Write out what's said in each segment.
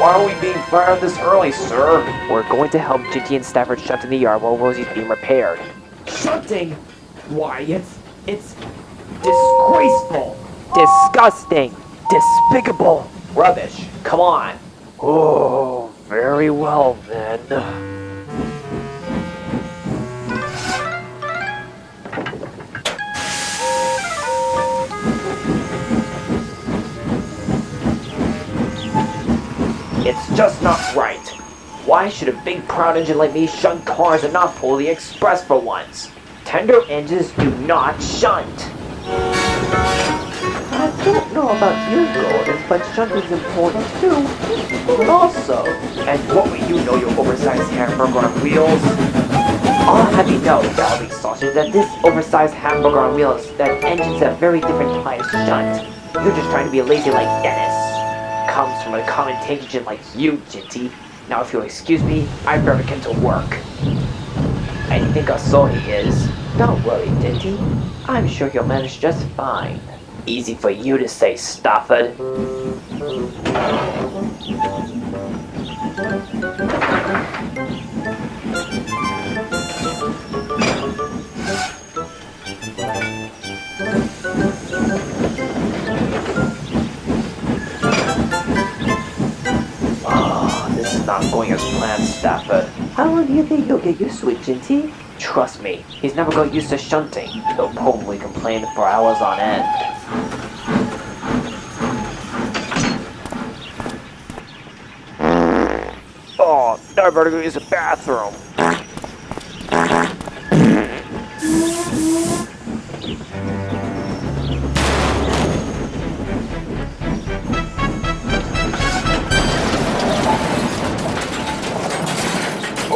Why are we being fired this early, sir? We're going to help Jinty and Stafford shunt in the yard while Rosie's being repaired. Shunting? Why, it's disgraceful. Disgusting! Despicable! Rubbish. Come on. Oh, very well then. It's just not right. Why should a big proud engine like me shunt cars and not pull the express for once? Tender engines do not shunt. I don't know about you, Gordon, but shunting's important too. But also, and what will you know, you oversized hamburger on wheels? I'll have you know, Valley Sausage, that this oversized hamburger on wheels, that engine's a very different type of shunt. You're just trying to be lazy like Dennis. Comes from a common tangent like you, Jinty. Now if you'll excuse me, I better get to work. I think I saw he is. Don't worry, Jinty. I'm sure he'll manage just fine. Easy for you to say, Stafford. This is not going as planned, Stafford. How long do you think you'll get used to it, Jinty? Trust me, he's never got used to shunting. He'll probably complain for hours on end. Oh, I better go use the bathroom.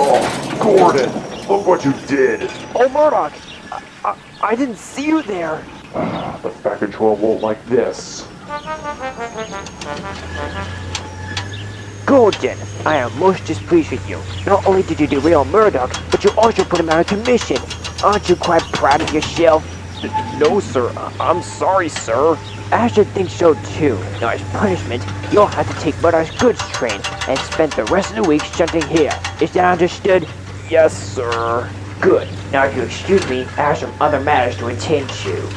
Oh, Gordon, look what you did. Oh, Murdoch! I didn't see you there. The back control won't like this. Gordon, I am most displeased with you. Not only did you derail Murdoch, but you also put him out of commission. Aren't you quite proud of yourself? No, sir. I'm sorry, sir. I should think so too. Now as punishment, you'll have to take Murdoch's goods train and spend the rest of the week shunting here. Is that understood? Yes, sir. Good. Now if you excuse me, I have some other matters to attend to.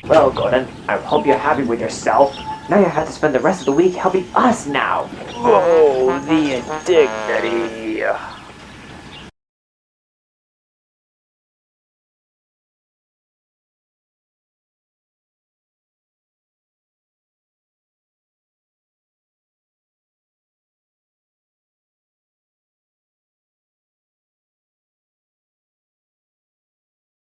Well, Gordon, I hope you're happy with yourself. Now you have to spend the rest of the week helping us now. Oh, the indignity.